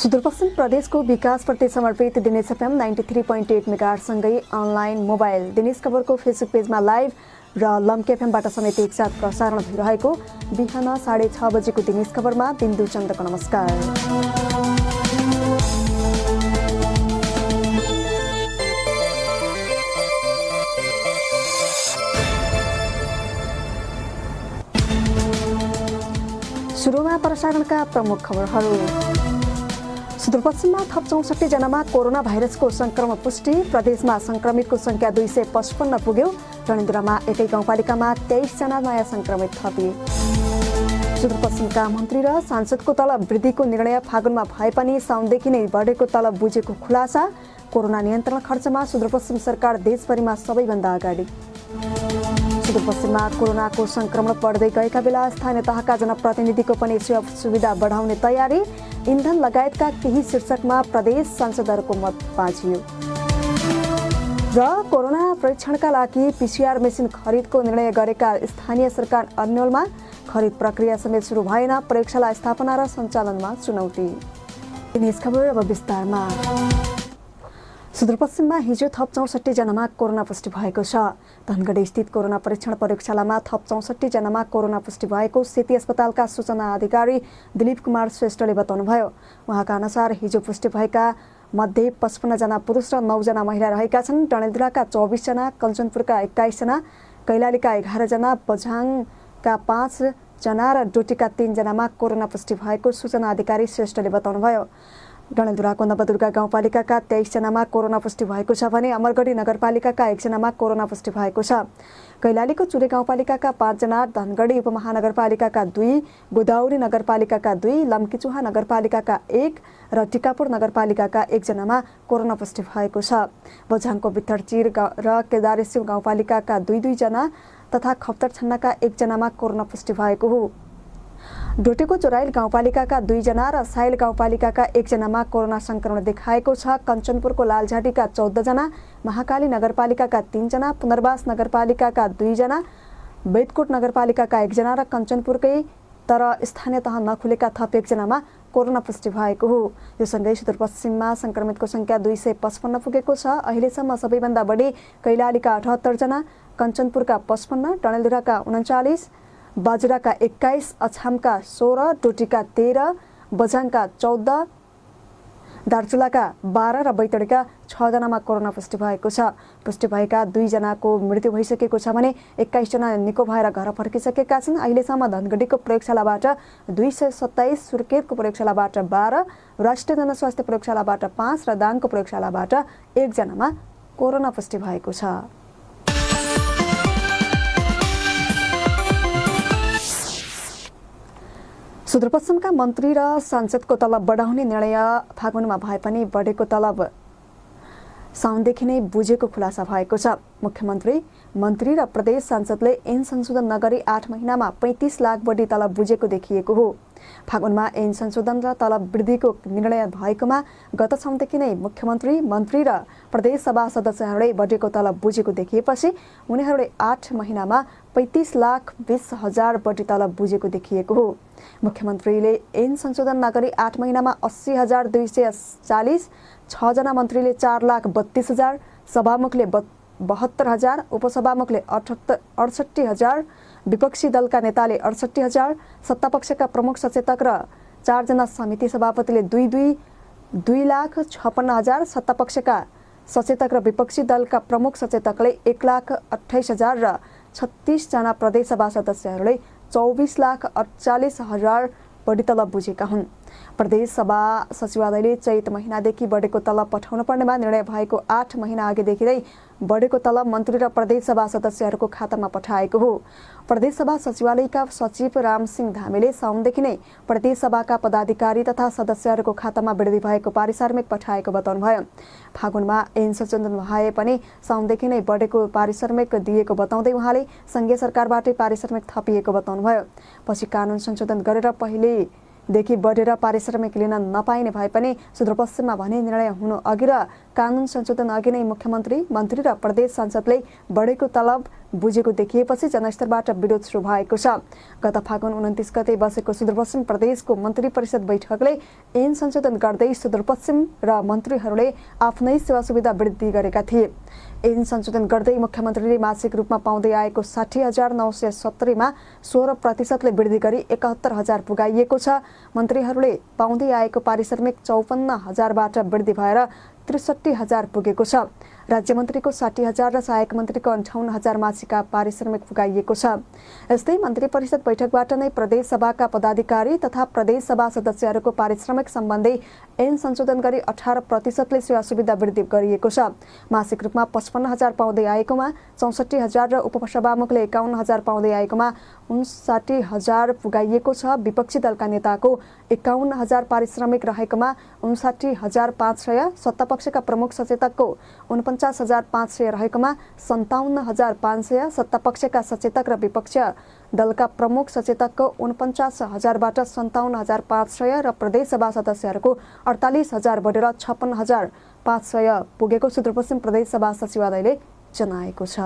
सुदूरपश्चिम प्रदेशको विकासप्रति समर्पित दिनेश एफएम 93.8 मेगाहर्जसँगै अनलाइन मोबाइल दिनेश खबरको फेसबुक पेजमा लाइभ र लम्की एफएमबाट समेत एकसाथ प्रसारण भइरहेको बिहान 6:30 बजेको दिनेश खबरमा बिन्दु चन्द्रको नमस्कार। सुरुमा प्रसारणका प्रमुख खबरहरू। सुदूरपश्चिममा थप 64 जनामा कोरोना भाइरसको संक्रमण पुष्टि। प्रदेशमा संक्रमितको संख्या 255 पुग्यो। रणेन्द्रमा एकै गाउँपालिकामा 23 जना नयाँ संक्रमित थपिए। सुदूरपश्चिमका मन्त्री र सांसदको तलब वृद्धिको निर्णय फागुनमा भए पनि साउनदेखि नै बढेको तलब बुझेको खुलासा। कोरोना नियन्त्रण खर्चमा सुदूरपश्चिम सरकार देशभरिमा सबैभन्दा अगाडि। सुदूरपश्चिममा कोरोनाको संक्रमण बढ्दै गएका बेला स्थानीय तहका जनप्रतिनिधिको पनि सुविधा बढाउने तयारी। इन्धन लगायतका केही शीर्षकमा प्रदेश सांसदहरूको मत बाँचियो। र कोरोना परीक्षणका लागि पीसीआर मेसिन खरिदको निर्णय गरेका स्थानीय सरकार अन्यलमा खरिद प्रक्रिया समेत सुरु भएन। प्रयोगशाला स्थापना र सञ्चालनमा चुनौती। दिनेश खबर अब विस्तारमा। सुदूरपश्चिममा हिजो थप 64 जनामा कोरोना पुष्टि भएको छ। धनगढी स्थित कोरोना परीक्षण प्रयोगशालामा थप 64 जनामा कोरोना पुष्टि भएको सेती अस्पतालका सूचना अधिकारी दिलीप कुमार श्रेष्ठले बताउनुभयो। उहाँका अनुसार हिजो पुष्टि भएका मध्ये 55 जना पुरुष र 9 जना महिला रहेका छन्। डडेलधुराका 24 जना, कञ्चनपुरका 21 जना, कैलालीका 11 जना, बझाङका 5 जना र डोटीका 3 जनामा कोरोना पुष्टि भएको सूचना अधिकारी श्रेष्ठले बताउनुभयो। डडेलधुराको नवदुर्गा गाउँपालिकाका 23 जनामा कोरोना पुष्टि भएको छ भने अमरगढी नगरपालिकाका 1 जनामा कोरोना पुष्टि भएको छ। कैलालीको चुरे गाउँपालिकाका 5 जना, धनगढी उपमहानगरपालिकाका 2, गोदावरी नगरपालिकाका 2, लम्कीचुहा नगरपालिकाका 1 र टिकापुर नगरपालिकाका 1 जनामा कोरोना पुष्टि भएको छ। बझाङको बित्थरचिर र केदारेश्वर गाउँपालिकाका 2 जना तथा खप्तर छन्नाका 1 जनामा कोरोना पुष्टि भएको हो। डोटीको चोराइल गाउँपालिकाका 2 जना र साइल गाउँपालिकाका 1 जनामा कोरोना संक्रमण देखाएको छ। कञ्चनपुरको लालझाटीका 14 जना, महाकाली नगरपालिकाका 3 जना, पुनर्वास नगरपालिकाका 2 जना, बैतकोट नगरपालिकाका 1 जना र कञ्चनपुरकै तर स्थानीय तह नखुलेका थप 1 जनामा कोरोना पुष्टि भएको हो। यो सँगै सुदूरपश्चिममा संक्रमितको संख्या 255 पुगेको छ। अहिलेसम्म सबैभन्दा बढी कैलालीका 78 जना, कञ्चनपुरका 55, डडेलधुराका 39, बाजुराका 21, अछामका 16, डोटीका 13, बझाङका 14, दार्चुलाका 12 र बैतडीका 6 जनामा कोरोना पुष्टि भएको छ। पुष्टि भएका 2 जनाको मृत्यु भइसकेको छ भने 21 जना निको भएर घर फर्किसकेका छन्। अहिलेसम्म धनगढीको प्रयोगशालाबाट 227, सुर्खेतको प्रयोगशालाबाट 12, राष्ट्रिय जनस्वास्थ्य प्रयोगशालाबाट 5 र दाङको प्रयोगशालाबाट 1 जनामा कोरोना पुष्टि भएको छ। सुदूरपश्चिमका मन्त्री र सांसदको तलब बढाउने निर्णय फागुनमा भए पनि बढेको तलब साउनदेखि नै बुझेको खुलासा भएको छ। मुख्यमन्त्री, मन्त्री र प्रदेश सांसदले ऐन संशोधन नगरी 8 महिनामा 35 लाख बढी तलब बुझेको देखिएको हो। फागुनमा ऐन संशोधन र तलब वृद्धिको निर्णय भएकोमा गत साउनदेखि नै मुख्यमन्त्री, मन्त्री र प्रदेश सभा सदस्यहरूले बढेको तलब बुझेको देखिएपछि उनीहरूले 8 महिनामा 35 लाख 20 हजार बढी तलब बुझेको देखिएको हो। मुख्यमन्त्रीले ऐन संशोधन नगरी 8 महिनामा 80,240, 6 जना मन्त्रीले 4,32,000, सभामुखले 72,000, उपसभामुखले 68,000, विपक्षी दलका नेताले 68,000, सत्तापक्षका प्रमुख सचेतक र 4 जना समिति सभापतिले 2,56,000, सत्तापक्षका सचेतक र विपक्षी दलका प्रमुख सचेतकले 1,28,000 र 36 जना प्रदेश सभा सदस्यहरूले 24,48,000 बढी तलब बुझेका हुन्। प्रदेश सभा सचिवालयले चैत महिनादेखि बढेको तलब पठाउनु पर्नेमा निर्णय भएको 8 महिना अघिदेखि नै बढेको तलब मन्त्री र प्रदेश सभा सदस्यहरूको खातामा पठाएको हो। प्रदेश सभा सचिवालयका सचिव रामसिंह धामीले साउनदेखि नै प्रदेश सभाका पदाधिकारी तथा सदस्यहरूको खातामा वृद्धि भएको पारिश्रमिक पठाएको बताउनुभयो। फागुनमा ऐन संशोधन भए पनि साउनदेखि नै बढेको पारिश्रमिक दिएको बताउँदै उहाँले संघीय सरकारबाटै पारिश्रमिक थपिएको बताउनुभयो। पछि कानुन संशोधन गरेर पहिलेदेखि बढेर पारिश्रमिक लिन नपाइने भए पनि सुदूरपश्चिममा भने निर्णय हुनु अघि र कानुन संशोधन अघि नै मुख्यमन्त्री, मन्त्री र प्रदेश सांसदले बढेको तलब बुझेको देखिएपछि जनस्तरबाट विरोध सुरु भएको छ। गत फागुन 29 गते बसेको सुदूरपश्चिम प्रदेशको मन्त्री परिषद बैठकले ऐन संशोधन गर्दै सुदूरपश्चिम र मन्त्रीहरूले आफ्नै सेवा सुविधा वृद्धि गरेका थिए। ऐन संशोधन गर्दै मुख्यमन्त्रीले मासिक रूपमा पाउँदै आएको 60,970 मा 16% वृद्धि गरी 71,000 पुगाइएको छ। मन्त्रीहरूले पाउँदै आएको पारिश्रमिक 54,000बाट वृद्धि भएर 63,000 पुगेको छ। राज्यमन्त्रीको 60,000 र सहायक मन्त्रीको 58,000 मासिक पारिश्रमिक पुगाइएको छ। यस्तै मन्त्री परिषद बैठकबाट नै प्रदेश सभाका पदाधिकारी तथा प्रदेश सभा सदस्यहरूको पारिश्रमिक सम्बन्धी ऐन संशोधन गरी 18%ले सेवा सुविधा वृद्धि गरिएको छ। मासिक रूपमा 55,000 पाउँदै आएकोमा 64,000 र उपसभामुखले 51,000 पाउँदै आएकोमा 59,000 पुगाइएको छ। विपक्षी दलका नेताको 51,000 पारिश्रमिक रहेकोमा 59,500, सत्तापक्षका प्रमुख सचेतकको 49,500 रहेकोमा 57,500, सत्तापक्षका सचेतक र विपक्षी दलका प्रमुख सचेतकको 49,000बाट 57,500 र प्रदेश सभा सदस्यहरूको 48,000 बढेर 56,500 पुगेको सुदूरपश्चिम प्रदेश सभा सचिवालयले जनाएको छ।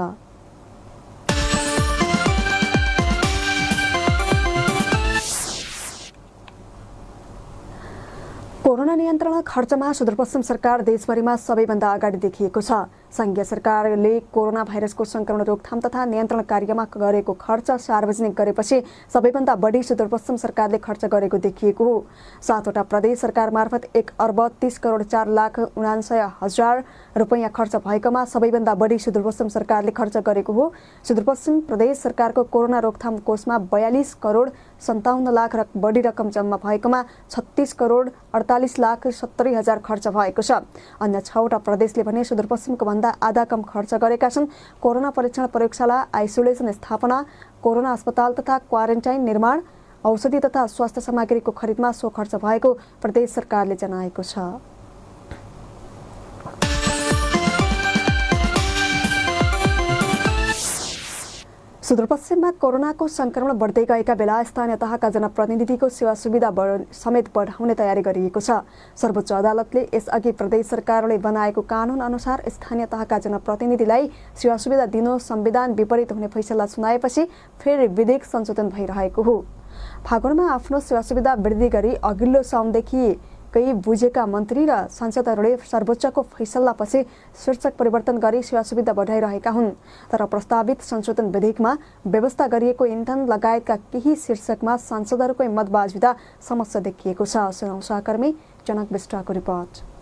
कोरोना नियन्त्रण खर्चमा सुदूरपश्चिम सरकार देशभरिमा सबैभन्दा अगाडि देखिएको छ। संघीय सरकारले कोरोना भाइरसको संक्रमण रोकथाम तथा नियन्त्रण कार्यमा गरेको खर्च सार्वजनिक गरेपछि सबैभन्दा बढी सुदूरपश्चिम सरकारले खर्च गरेको देखिएको हो। 7वटा प्रदेश सरकार मार्फत 1,30,04,79,000 रुपैयाँ खर्च भएकोमा सबैभन्दा बढी सुदूरपश्चिम सरकारले खर्च गरेको हो। सुदूरपश्चिम प्रदेश सरकारको कोरोना रोकथाम कोषमा 42,57,00,000 बढी रकम जम्मा भएकोमा 36,48,70,000 खर्च भएको छ। अन्य 6वटा प्रदेशले भने सुदूरपश्चिमको भन्दा आधा कम खर्च गरेका छन्। कोरोना परीक्षण प्रयोगशाला, आइसोलेसन स्थापना, कोरोना अस्पताल तथा क्वारेन्टाइन निर्माण, औषधि तथा स्वास्थ्य सामग्रीको खरिदमा सो खर्च भएको प्रदेश सरकारले जनाएको छ। सुदूरपश्चिममा कोरोनाको संक्रमण बढ्दै गएका बेला स्थानीय तहका जनप्रतिनिधिको सेवा सुविधा समेत बढाउने तयारी गरिएको छ। सर्वोच्च अदालतले यसअघि प्रदेश सरकारले बनाएको कानुन अनुसार स्थानीय तहका जनप्रतिनिधिलाई सेवा सुविधा दिनु संविधान विपरीत हुने फैसला सुनाएपछि फेरि विधेयक संशोधन भइरहेको हो। फागुनमा आफ्नो सेवा सुविधा वृद्धि गरी अघिल्लो साउनदेखि बुझेका मन्त्री र सांसदहरूले सर्वोच्चको फैसलापछि शीर्षक परिवर्तन गरी सेवा सुविधा बढाइरहेका हुन्। तर प्रस्तावित संशोधन विधेयकमा व्यवस्था गरिएको इन्धन लगायतका केही शीर्षकमा सांसदहरूकै मतबाजिता समस्या देखिएको छ। सुनौ सहकर्मी जनक विष्टको रिपोर्ट।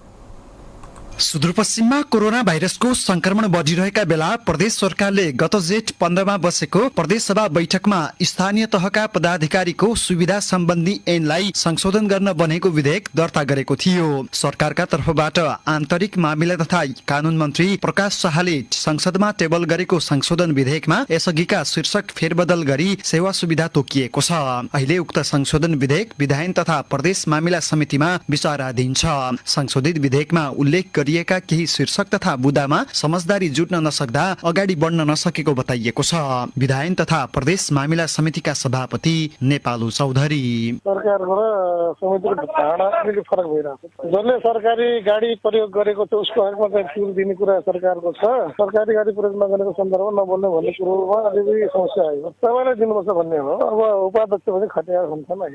सुदूरपश्चिममा कोरोना भाइरसको संक्रमण बढिरहेका बेला प्रदेश सरकारले गत जेठ 15 बसेको प्रदेश सभा बैठकमा स्थानीय तहका पदाधिकारीको सुविधा सम्बन्धी ऐनलाई संशोधन गर्न बनेको विधेयक दर्ता गरेको थियो। सरकारका तर्फबाट आन्तरिक मामिला तथा कानुन मन्त्री प्रकाश शाहले संसदमा टेबल गरेको संशोधन विधेयकमा यसअघिका शीर्षक फेरबदल गरी सेवा सुविधा तोकिएको छ। अहिले उक्त संशोधन विधेयक विधायन तथा प्रदेश मामिला समितिमा विचाराधीन छ। संशोधित विधेयकमा उल्लेख गरिएका केही शीर्षक तथा बुदामा समझदारी जुट्न नसक्दा अगाडि बढ्न नसकेको बताइएको छ। विधायन तथा प्रदेश मामिला समितिका सभापति नेपालु चौधरी, सरकारको र समितिको धारणा अलिकति फरक भइरहेको छ। जसले सरकारी गाडी प्रयोग गरेको छ उसको हकमा चाहिँ फिल दिने कुरा सरकारको छ। सरकारी गाडी प्रयोग नगरेको सन्दर्भमा नबोल्ने भन्ने कुरोमा अलिकति समस्या आयो। सबैलाई दिनुपर्छ भन्ने हो। अब उपाध्यक्ष पनि खटिया हुन्छन् हैन।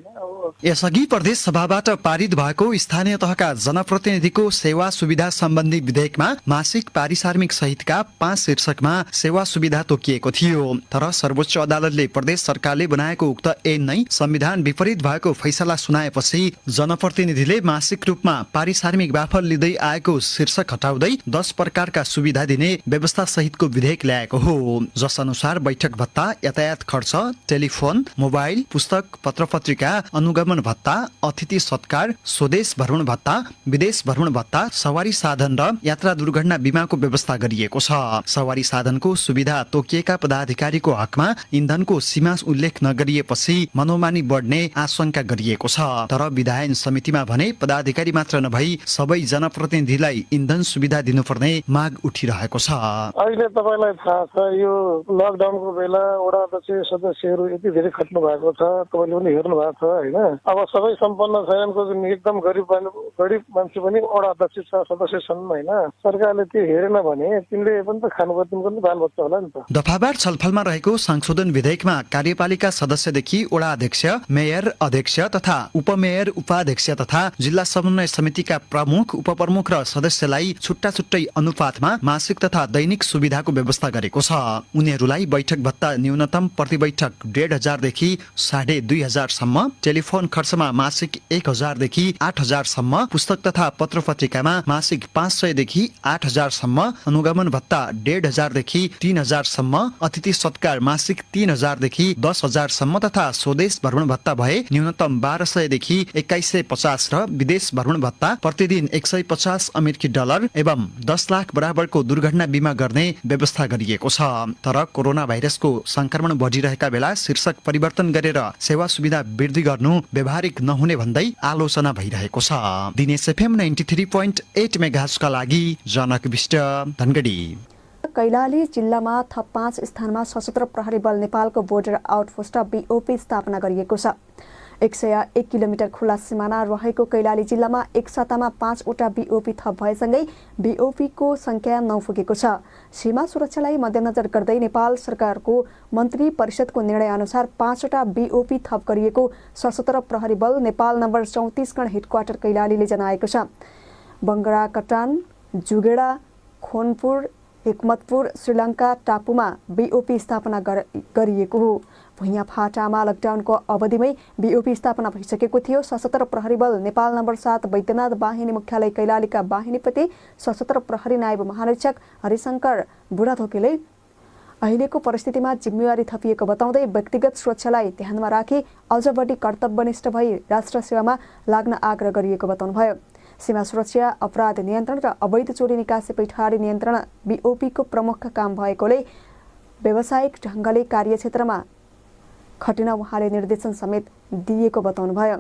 यसअघि प्रदेश सभाबाट पारित भएको स्थानीय तहका जनप्रतिनिधिको सेवा सुविधा सम्बन्धी विधेयकमा मासिक पारिश्रमिक सहितका 5 शीर्षकमा सेवा सुविधा तोकिएको थियो। तर सर्वोच्च अदालतले प्रदेश सरकारले बनाएको उक्त ऐन नै संविधान विपरीत भएको फैसला सुनाएपछि जनप्रतिनिधिले मासिक रूपमा पारिश्रमिक बाफल लिँदै आएको शीर्षक हटाउँदै 10 प्रकारका सुविधा दिने व्यवस्था सहितको विधेयक ल्याएको हो। जस अनुसार बैठक भत्ता, यातायात खर्च, टेलिफोन, मोबाइल, पुस्तक, पत्रपत्रिका, अनुगमन भत्ता, अतिथि सत्कार, स्वदेश भ्रमण भत्ता, विदेश भ्रमण भत्ता, सवारी साधन र यात्रा दुर्घटना बीमाको व्यवस्था गरिएको छ। सवारी साधनको सुविधा तोकिएका पदाधिकारीको हकमा इन्धनको सीमा उल्लेख नगरिएपछि मनोमानी बढ्ने आशंका गरिएको छ। तर विधायन समितिमा भने पदाधिकारी मात्र नभई सबै जनप्रतिनिधिलाई इन्धन सुविधा दिनुपर्ने माग उठिरहेको छ। अहिले तपाईलाई थाहा छ यो लकडाउनको बेला वडा अध्यक्ष सदस्यहरू यति धेरै खट्नु भएको छ। तपाईले पनि हेर्नु भएको छ हैन। अब सबै सम्पन्न छैनन् को एकदम गरिब मान्छे पनि वडा अध्यक्ष छ, सदस्य छन् होइन, सरकारले त्यो हेरेन भने तिनले पनि त खानुपर्छ, तिनको पनि बालबच्चा होला नि त। दफावार छलफलमा रहेको संशोधन विधेयकमा कार्यपालिका सदस्यदेखि वडा अध्यक्ष, मेयर, अध्यक्ष तथा उपमेयर, उपाध्यक्ष तथा जिल्ला समन्वय समितिका प्रमुख, उपप्रमुख र सदस्यलाई छुट्टा छुट्टै अनुपातमा मासिक तथा दैनिक सुविधाको व्यवस्था गरेको छ। उनीहरूलाई बैठक भत्ता न्यूनतम प्रति बैठक 1,500 देखि 2,500 सम्म, टेलिफोन खर्चमा मासिक 1,000 देखि 8,000 सम्म, पुस्तक तथा पत्र पत्रिकामा मासिक 500 देखि 8,000 सम्म, अनुगमन भत्ता 1,500 देखि 3,000 सम्म, अतिथि सत्कार मासिक 3,000 देखि 10,000 सम्म तथा स्वदेश भ्रमण भत्ता भए न्यूनतम 1,200 देखि 2,150 र विदेश भ्रमण भत्ता प्रतिदिन 150 अमेरिकी डलर एवं 10 लाख बराबरको दुर्घटना बिमा गर्ने व्यवस्था गरिएको छ। तर कोरोना भाइरसको संक्रमण बढिरहेका बेला शीर्षक परिवर्तन गरेर सेवा सुविधा वृद्धि गर्नु व्यावहारिक नहुने भन्दै आलोचना भइरहेको छ। दिनेश एफएम 93.8 मेगाहर्जका लागि जनक विष्ट, धनगढी। कैलाली जिल्लामा थप 5 स्थानमा सशस्त्र प्रहरी बल नेपालको बोर्डर आउटपोस्ट BOP स्थापना गरिएको छ। 101 किलोमिटर खुला सिमाना रहेको कैलाली जिल्लामा एक सातामा 5 वटा BOP थप भएसँगै BOP को संख्या 9 पुगेको छ। सीमा सुरक्षालाई मध्यनजर गर्दै नेपाल सरकारको मन्त्री परिषदको निर्णय अनुसार 5 वटा BOP थप गरिएको सशस्त्र प्रहरी बल नेपाल नम्बर 34 गण हेडक्वार्टर कैलालीले जनाएको छ। बंगरा, कटान, जुगेडा, खोनपुर, हिकमतपुर, श्रीलङ्का टापुमा BOP स्थापना गरिएको हो। भुइँया फाटामा लकडाउनको अवधिमै BOP स्थापना भइसकेको थियो। सशस्त्र प्रहरी बल नेपाल नम्बर 7 वैद्यनाथ वाहिनी मुख्यालय कैलालीका वाहिनीपति सशस्त्र प्रहरी नायब महानिरीक्षक हरिशंकर बुढाथोकीले अहिलेको परिस्थितिमा जिम्मेवारी थपिएको बताउँदै व्यक्तिगत सुरक्षालाई ध्यानमा राखी अझ बढी कर्तव्यनिष्ठ भई राष्ट्र सेवामा लाग्न आग्रह गरिएको बताउनुभयो। सीमा सुरक्षा, अपराध नियन्त्रण र अवैध चोरी निकासी पैठारी नियन्त्रण BOP को प्रमुख काम भएकोले व्यावसायिक ढङ्गले कार्यक्षेत्रमा खटिन उहाँले निर्देशन समेत दिएको बताउनुभयो।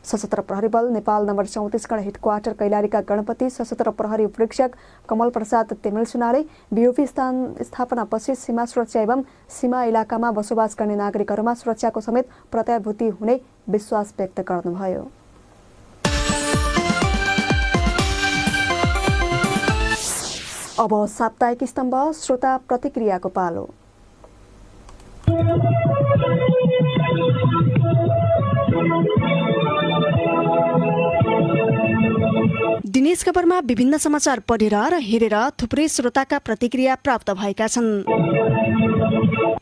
सशस्त्र प्रहरी बल नेपाल नम्बर 34 गण हेडक्वार्टर कैलालीका गणपति सशस्त्र प्रहरी उपरीक्षक कमल प्रसाद तेमिलसुनाले BOP स्थापनापछि सीमा सुरक्षा एवं सीमा इलाकामा बसोबास गर्ने नागरिकहरूमा सुरक्षाको समेत प्रत्याभूति हुने विश्वास व्यक्त गर्नुभयो। अब साप्ताहिक स्तम्भ श्रोता प्रतिक्रियाको पालो। दिनेश खबरमा विभिन्न समाचार पढेर र हेरेर थुप्रै श्रोताका प्रतिक्रिया प्राप्त भएका छन्।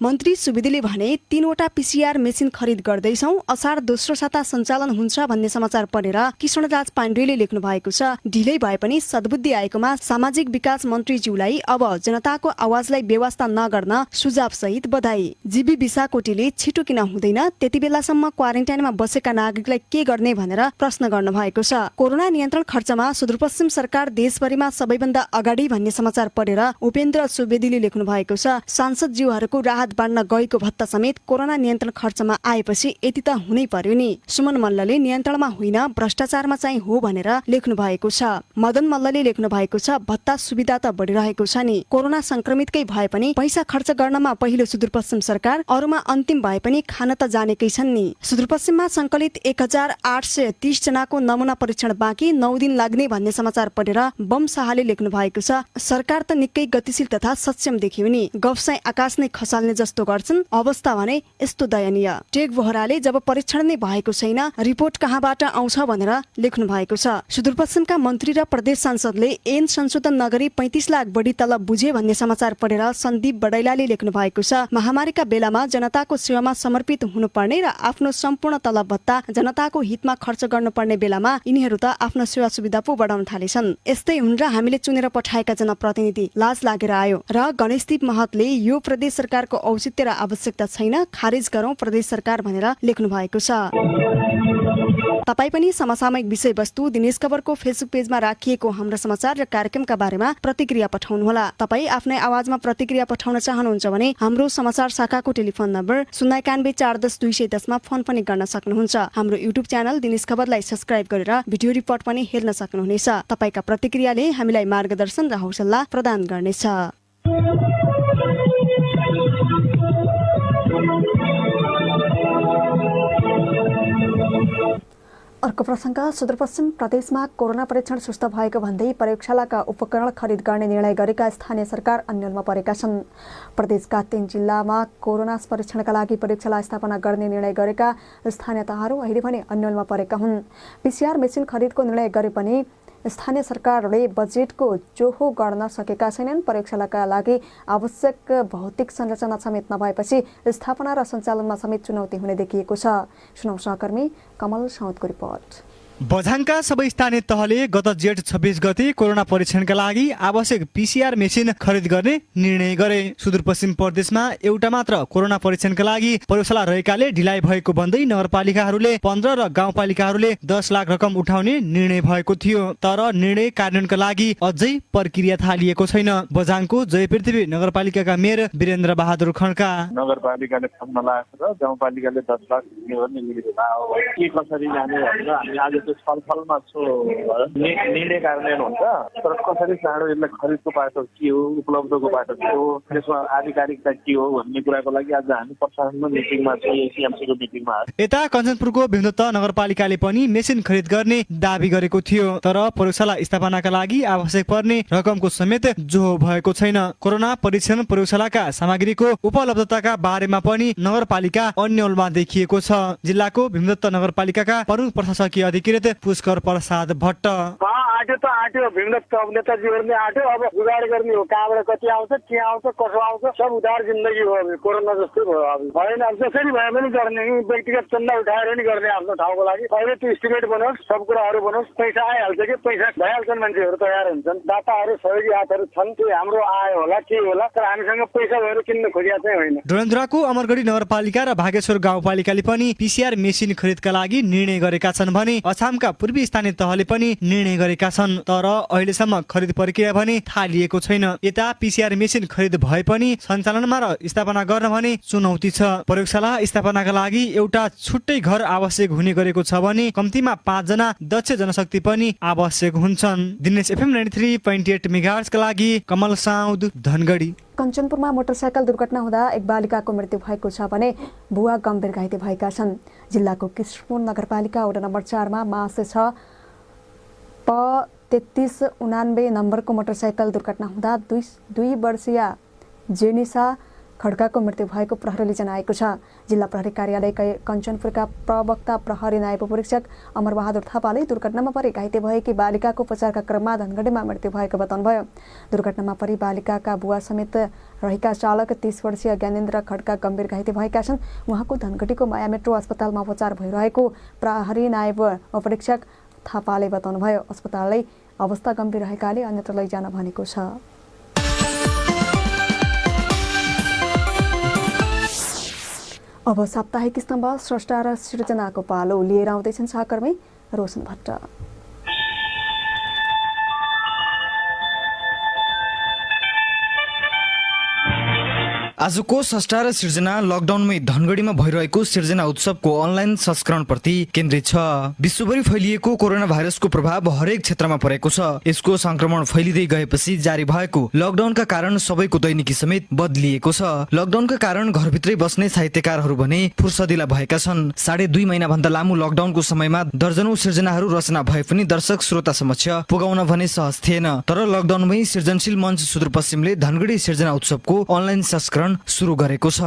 मन्त्री सुवेदीले भने 3 वटा PCR मेसिन खरिद गर्दैछौं, असार दोस्रो साता सञ्चालन हुन्छ भन्ने समाचार पढेर किशनराज पाण्डेले लेख्नु भएको छ। ढिलै भए पनि सद्बुद्धि आएकोमा सामाजिक विकास मन्त्रीज्यूलाई अब जनताको आवाजलाई बेवास्ता नगर्न सुझाव सहित बधाई। जीबी बिसाकोटीले छिटो किन हुँदैन, त्यति बेलासम्म क्वारेन्टाइनमा बसेका नागरिकलाई के गर्ने भनेर प्रश्न गर्नु भएको छ। कोरोना नियन्त्रण खर्चमा सुदूरपश्चिम सरकार देशभरिमा सबैभन्दा अगाडि भन्ने समाचार पढेर उपेन्द्र सुवेदीले लेख्नु भएको छ। सांसदज्यूहरूको राहत बाँड्न गएको भत्ता समेत कोरोना नियन्त्रण खर्चमा आएपछि यति त हुनै पर्यो नि। सुमन मल्लले नियन्त्रणमा होइन भ्रष्टाचारमा चाहिँ हो भनेर लेख्नु भएको छ। मदन मल्लले लेख्नु भएको छ भत्ता सुविधा त बढिरहेको छ नि, कोरोना संक्रमितकै भए पनि पैसा खर्च गर्नमा पहिलो सुदूरपश्चिम सरकार, अरूमा अन्तिम भए पनि खान त जानेकै छन् नि। सुदूरपश्चिममा संकलित 1830 जनाको नमुना परीक्षण बाँकी, 9 दिन लाग्ने भन्ने समाचार पढेर बम शाहले लेख्नु भएको छ। सरकार त निकै गतिशील तथा सक्षम देखियो नि, गफ चाहिँ आकाश नै खसाल्ने जस्तो गर्छन्, अवस्था भने यस्तो दयनीय। टेक बोहराले जब परीक्षण नै भएको छैन रिपोर्ट कहाँबाट आउँछ भनेर लेख्नु भएको छ। सुदूरपश्चिमका मन्त्री र प्रदेश सांसदले ऐन संशोधन नगरी 35 लाख बढी तलब बुझे भन्ने समाचार पढेर सन्दीप बडैलाले लेख्नु भएको छ। महामारीका बेलामा जनताको सेवामा समर्पित हुनुपर्ने र आफ्नो सम्पूर्ण तलब भत्ता जनताको हितमा खर्च गर्नुपर्ने बेलामा यिनीहरू त आफ्नो सेवा सुविधा पो बढाउन थालेछन्। यस्तै हुन् र हामीले चुनेर पठाएका जनप्रतिनिधि, लाज लागेर आयो। र गणेशदीप महतले यो प्रदेश सरकारको औचित्य र आवश्यकता छैन, खारेज गरौं प्रदेश सरकार भनेर लेख्नु भएको छ। तपाई पनि समसामयिक विषयवस्तु दिनेश खबरको फेसबुक पेजमा राखिएको हाम्रो समाचार र कार्यक्रमका बारेमा प्रतिक्रिया पठाउनुहोला। तपाई आफ्नै आवाजमा प्रतिक्रिया पठाउन चाहनुहुन्छ भने हाम्रो समाचार शाखाको टेलिफोन नम्बर 091 410 210 मा फोन पनि गर्न सक्नुहुन्छ। हाम्रो युट्युब च्यानल दिनेश खबरलाई सब्स्क्राइब गरेर भिडियो रिपोर्ट पनि हेर्न सक्नुहुनेछ। तपाईका प्रतिक्रियाले हामीलाई मार्गदर्शन र हौसला प्रदान गर्नेछ। अर्को प्रसङ्ग सुदूरपश्चिम प्रदेशमा कोरोना परीक्षण सुस्त भएको भन्दै प्रयोगशालाका उपकरण खरिद गर्ने निर्णय गरेका स्थानीय सरकार अन्यलमा परेका छन्। प्रदेशका 3 जिल्लामा कोरोना परीक्षणका लागि प्रयोगशाला स्थापना गर्ने निर्णय गरेका स्थानीय तहहरू अहिले भने अन्यलमा परेका हुन्। पीसीआर मेसिन खरिदको निर्णय गरे पनि स्थानीय सरकारले बजेटको जोहो गर्न सकेका छैनन्। प्रयोगशालाका लागि आवश्यक भौतिक संरचना समेत नभएपछि स्थापना र सञ्चालनमा समेत चुनौती हुने देखिएको छ। सुनौ सहकर्मी कमल साउदको रिपोर्ट। बझाङका सबै स्थानीय तहले गत जेठ 26 गते कोरोना परीक्षणका लागि आवश्यक पीसीआर मेसिन खरिद गर्ने निर्णय गरे। सुदूरपश्चिम प्रदेशमा एउटा मात्र कोरोना परीक्षणका लागि प्रयोगशाला रहेकाले ढिलाइ भएको भन्दै नगरपालिकाहरूले 15 र गाउँपालिकाहरूले 10 लाख रकम उठाउने निर्णय भएको थियो। तर निर्णय कार्यान्वयनका लागि अझै प्रक्रिया थालिएको छैन। बझाङको जयपृथ्वी नगरपालिकाका मेयर वीरेन्द्र बहादुर खड्का नगरपालिकाले फन्ड नलाएको र गाउँपालिकाले 10 लाख गर्ने मिलेको के कसरी जाने भनेर हामी आज छलफलमा निर्णय कार्यान्वयन हुन्छ। तर कसरी चाँडो यसलाई खरिदको बाटो के हो, उपलब्धको बाटो के हो, त्यसमा आधिकारिकता के हो भन्ने कुराको लागि आज हामी प्रशासनको मिटिङमा छौँ, एसीएमसीको मिटिङमा। यता कञ्चनपुरको भीमदत्त नगरपालिकाले पनि मेसिन खरिद गर्ने दाबी गरेको थियो। तर प्रयोगशाला स्थापनाका लागि आवश्यक पर्ने रकमको समेत जोहो भएको छैन। कोरोना परीक्षण प्रयोगशालाका सामग्रीको उपलब्धताका बारेमा पनि नगरपालिका अन्यलमा देखिएको छ। जिल्लाको भीमदत्त नगरपालिकाका प्रमुख प्रशासकीय अधिकृत पुष्कर प्रसाद भट्ट आट्यो त आट्यो, भीमदत्त नेताजीहरूले आट्यो। अब उधार गर्ने हो, कहाँबाट कति आउँछ, के आउँछ, कसो आउँछ, सब उधार जिन्दगी हो। कोरोना जस्तै भयो। अब भएन, अब जसरी भए पनि गर्ने, व्यक्तिगत चन्दा उठाएर नि गर्ने आफ्नो ठाउँको लागि। अहिले त्यो इस्टिमेट बनोस्, सब कुराहरू बनोस्, पैसा आइहाल्छ कि पैसा भइहाल्छन्, मान्छेहरू तयार हुन्छन्, दाताहरू सहयोगी हातहरू छन्। त्यो हाम्रो आयो होला के होला, तर हामीसँग पैसा भएर किन्न खोजिया चाहिँ होइन। डडेलधुराको अमरगढी नगरपालिका र भागेश्वर गाउँपालिकाले पनि पीसीआर मेसिन खरिदका लागि निर्णय गरेका छन् भने अछामका पूर्वी स्थानीय तहले पनि निर्णय गरेका छन्। तर अहिलेसम्म खरिद प्रक्रिया भने थालिएको छैन। यता पीसीआर मेसिन खरिद भए पनि सञ्चालनमा र स्थापना गर्न भने चुनौती छ। प्रयोगशाला स्थापनाका लागि एउटा छुट्टै घर आवश्यक हुने गरेको छ भने कम्तीमा 5 जना दक्ष जनशक्ति पनि आवश्यक हुन्छन्। दिनेश एफएम 93.8 मेगाहर्जका लागि कमल साउद, धनगढी। कञ्चनपुरमा मोटरसाइकल दुर्घटना हुँदा एक बालिकाको मृत्यु भएको छ भने बुवा गम्भीर घाइते भएका छन्। जिल्लाको कृष्णपुर नगरपालिका वडा नम्बर 4 मा मासे 6 प 3389 नम्बरको मोटरसाइकल दुर्घटना हुँदा 2 वर्षीय जेनिसा खड्काको मृत्यु भएको प्रहरीले जनाएको छ। जिल्ला प्रहरी कार्यालय कञ्चनपुरका प्रवक्ता प्रहरी नायब परीक्षक अमरबहादुर थापाले दुर्घटनामा परि घाइते भएकी बालिकाको उपचारका क्रममा धनगढीमा मृत्यु भएको बताउनुभयो। दुर्घटनामा परि बालिकाका बुवा समेत रहेका चालक 30 वर्षीय ज्ञानेन्द्र खड्का गम्भीर घाइते भएका छन्। उहाँको धनगढीको माया मेट्रो अस्पतालमा उपचार भइरहेको प्रहरी नायब परीक्षक थापाले बताउनुभयो। अस्पतालले अवस्था गम्भीर रहेकाले अन्यत्र लैजान भनेको छ। अब साप्ताहिक स्तम्भ स्रष्टा र सृजनाको पालो लिएर आउँदैछन् सहकर्मी रोशन भट्ट। आजको स्रष्टा र सृजना लकडाउनमै धनगढीमा भइरहेको सृजना उत्सवको अनलाइन संस्करणप्रति केन्द्रित छ। विश्वभरि फैलिएको कोरोना भाइरसको प्रभाव हरेक क्षेत्रमा परेको छ। यसको संक्रमण फैलिँदै गएपछि जारी भएको लकडाउनका कारण सबैको दैनिकी समेत बदलिएको छ। लकडाउनका कारण घरभित्रै बस्ने साहित्यकारहरू भने फुर्सदिला भएका छन्। 2.5 महिना भन्दा लामो लकडाउनको समयमा दर्जनौं सृजनाहरू रचना भए पनि दर्शक श्रोता समक्ष पुगाउन भने सहज थिएन। तर लकडाउनमै सृजनशील मञ्च सुदूरपश्चिमले धनगढी सृजना उत्सवको अनलाइन संस्करण सुरु गरेको छ।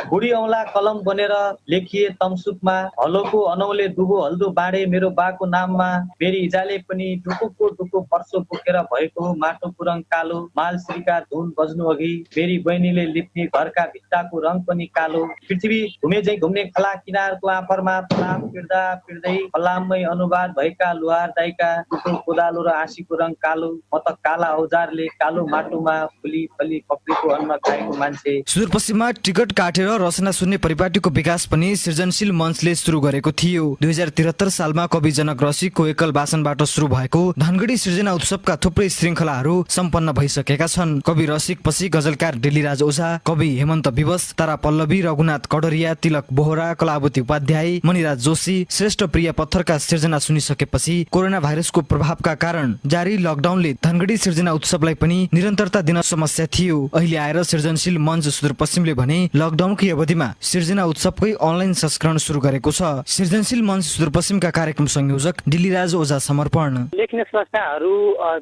बुढी औँला कलम बनेर लेखिए तमसुकमा, हलोको अनौले दुबो हल्दो बाँडे मेरो बाको नाममा, फेरि हिजाले पनि ढुकुको ढुकु पर्सो बोकेर भएको माटो पुरङ कालो, मालश्रीका धुन बज्नु अघि फेरि बहिनीले लिप्ने घरका भित्ताको रङ पनि कालो, पृथ्वी घुमे झै घुम्ने खला किनारको आफरमा फलाम पिर्दा पिर्दै फलाममै अनुवाद भएका लुहार दाइका टुटो कोदालो र आँसीको रङ कालो, म त काला औजारले कालो माटोमा फुली फली पक्रेको अन्न खाएको मान्छे। सुदूरपश्चिममा टिकट काटेर रचना सुन्ने परिपाटीको विकास पनि सृजनशील मञ्चले सुरु गरेको थियो। 2073 सालमा कवि जनक रसिकको एकल वाचनबाट सुरु भएको धनगढी सृजना उत्सवका थुप्रै श्रृङ्खलाहरू सम्पन्न भइसकेका छन्। कवि रसिक पछि गजलकार डेलीराज ओझा, कवि हेमन्त विवश, तारा पल्लवी, रघुनाथ कडरिया, तिलक बोहरा, कलावती उपाध्याय, मणिराज जोशी, श्रेष्ठ प्रिया पत्थरका सृजना सुनिसकेपछि कोरोना भाइरसको प्रभावका कारण जारी लकडाउनले धनगढी सृजना उत्सवलाई पनि निरन्तरता दिन समस्या थियो। अहिले आएर सृजनशील मञ्च सुदूरपश्चिमले भने लकडाउनकै अवधिमा सिर्जना उत्सवकै अनलाइन संस्करण सुरु गरेको छ। सृजनशील मञ्च सुदूरपश्चिमका कार्यक्रम संयोजक दिल्लीराज ओझा समर्पण। लेख्ने संस्थाहरू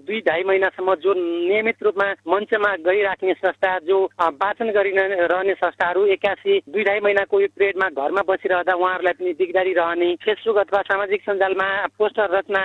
2-2.5 महिनासम्म जो नियमित रूपमा मञ्चमा गइराख्ने संस्था, जो वाचन गरिरहने संस्थाहरू 81-2.5 महिनाको यो पिरियडमा घरमा बसिरहँदा उहाँहरूलाई पनि दिगदारी रहने, फेसबुक अथवा सामाजिक सञ्जालमा पोस्टर रचना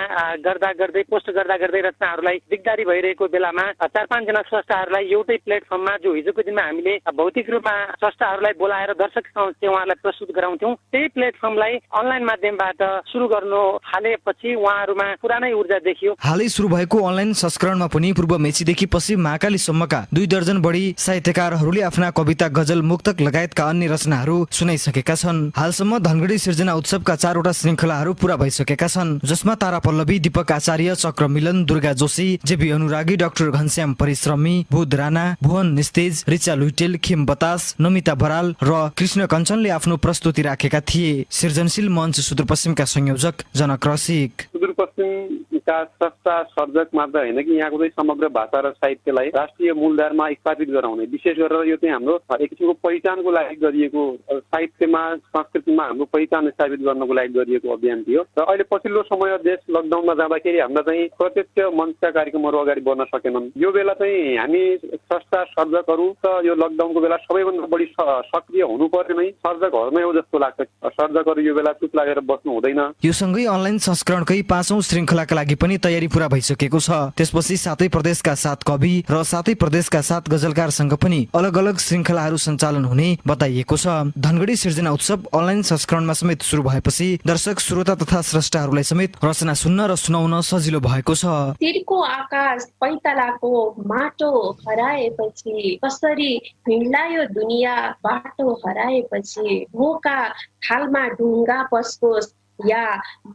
गर्दै रचनाहरूलाई दिगदारी भइरहेको बेलामा 4-5 जना संस्थाहरूलाई एउटै प्लेटफर्ममा, जो हिजोको दिनमा हामीले भौतिक रूपमा संस्थाहरूलाई बोलाएर दर्शक समक्ष उहाँहरूलाई प्रस्तुत गराउँथ्यौँ, त्यही प्लेटफर्मलाई अनलाइन माध्यमबाट सुरु गर्नु थालेपछि उहाँहरूमा पुरानै ऊर्जा देखियो। हालै सुरु भएको अनलाइन संस्करणमा पनि पूर्व मेचीदेखि पश्चिम महाकालीसम्मका 2 दर्जन बढी साहित्यकारहरूले आफ्ना कविता, गजल, मुक्तक लगायतका अन्य रचनाहरू सुनाइसकेका छन्। हालसम्म धनगढी सिर्जना उत्सवका 4वटा श्रृङ्खलाहरू पूरा भइसकेका छन्, जसमा तारा पल्लवी, दीपक आचार्य, चक्र मिलन, दुर्गा जोशी, जेबी अनुरागी, डाक्टर घनश्याम परिश्रमी, बुध राणा, भुवन निस्तेज, रिचा लुइटेल, खेम बतास, नमिता बराल र कृष्ण कञ्चनले आफ्नो प्रस्तुति राखेका थिए। सृजनशील मञ्च सुदूरपश्चिमका संयोजक जनक रसिक। सुदूरपश्चिमका संस्था सर्जक मात्र होइन कि यहाँको चाहिँ समग्र भाषा र साहित्यलाई राष्ट्रिय मूलधारमा स्थापित गराउने, विशेष गरेर यो चाहिँ हाम्रो एक किसिमको पहिचानको लागि गरिएको, साहित्यमा संस्कृतिमा हाम्रो पहिचान स्थापित गर्नको लागि गरिएको अभियान थियो। र अहिले पछिल्लो समय देश लकडाउनमा जाँदाखेरि हाम्रा चाहिँ प्रत्यक्ष मञ्चका कार्यक्रमहरू अगाडि बढ्न सकेनन्। यो बेला चाहिँ हामी संस्था सर्जकहरू त यो लकडाउनको बेला सबैभन्दा बढी सक्रिय हुनुपर्ने नै सर्जकहरूमै हो जस्तो लाग्छ। सर्जकहरू यो बेला चुप लागेर बस्नु हुँदैन। यो सँगै अनलाइन संस्करणकै 5औं श्रृङ्खलाका लागि पनि तयारी पूरा भइसकेको छ। त्यसपछि 7 प्रदेशका 7 कवि र 7 प्रदेशका 7 गजलकारसँग पनि अलग अलग श्रृङ्खलाहरू सञ्चालन हुने बताइएको छ। धनगढी सिर्जना उत्सव अनलाइन संस्करणमा समेत सुरु भएपछि दर्शक, श्रोता तथा स्रष्टाहरूलाई समेत रचना सुन्न र सुनाउन सजिलो भएको छ। तिरको आकाश पैतालाको माटो हराएपछि, कसरी हिँड्लायो दुनियाँ बाटो हराएपछि, भोका खालमा ढुङ्गा पस्कोस् या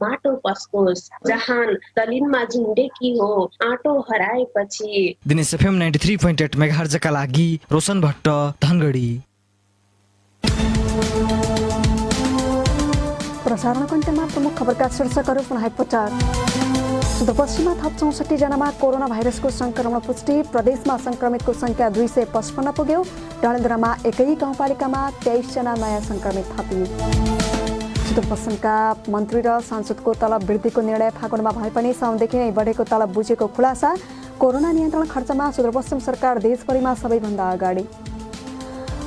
माटो पस्कोस्, जहान तलिनमा झुन्डेकी हो आँटो हराएपछि। दिनेश एफएम 93.8 मेगाहर्जका लागि रोशन भट्ट, धनगढी। प्रसारण कन्टेन्टमा प्रमुख खबरका शीर्षकहरू पुनः एकपटक। सुदूरपश्चिममा थप 64 जनामा कोरोना भाइरसको संक्रमण पुष्टि, प्रदेशमा संक्रमितको संख्या 255 पुग्यो। डडेलधुरामा एकै गाउँपालिकामा 23 जना नयाँ संक्रमित थपिए। सुदूरपश्चिमका मन्त्री र सांसदको तलब वृद्धिको निर्णय फागुनमा भए पनि साउनदेखि नै बढेको तलब बुझेको खुलासा। कोरोना नियन्त्रण खर्चमा सुदूरपश्चिम सरकार देशभरिमा सबैभन्दा अगाडि।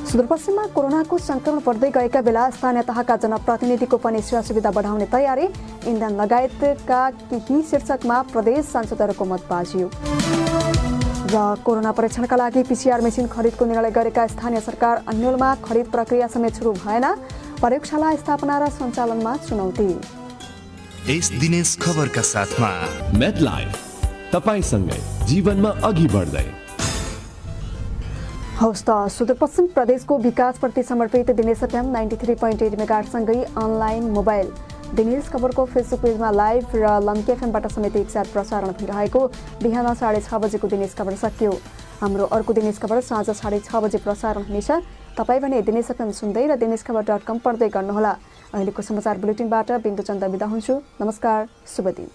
सुदूरपश्चिममा कोरोनाको संक्रमण बढ्दै गएका बेला स्थानीय तहका जनप्रतिनिधिको पनि सेवा सुविधा बढाउने तयारी। इन्धन लगायतका केही शीर्षकमा प्रदेश सांसदहरूको मत बाजियो। र कोरोना परीक्षणका लागि PCR मेसिन खरिदको निर्णय गरेका स्थानीय सरकार अन्यलमा खरिद प्रक्रिया समेत सुरु भएन। प्रयोगशाला स्थापना र सञ्चालनमा चुनौती। यस दिनेश खबरका साथमा मेडलाइफ, तपाईसँगै जीवनमा अघि बढ्दै। हौस् त, सुदूरपश्चिम प्रदेशको विकासप्रति समर्पित दिनेश एफएम 93.8 मेगाहर्जसँगै अनलाइन मोबाइल दिनेश खबरको फेसबुक पेजमा लाइभ र लम्की एफएमबाट समेत एकसाथ प्रसारण भइरहेको बिहान 6:30 बजेको दिनेश खबर सकियो। हाम्रो अर्को दिनेश खबर साँझ 6:30 बजे प्रसारण हुनेछ। तपाईँ भने दिनेश एफएम सुन्दै र दिनेशखबर.com पढ्दै गर्नुहोला। अहिलेको समाचार बुलेटिनबाट बिन्दु चन्द बिदा हुन्छु। नमस्कार, शुभ दिन।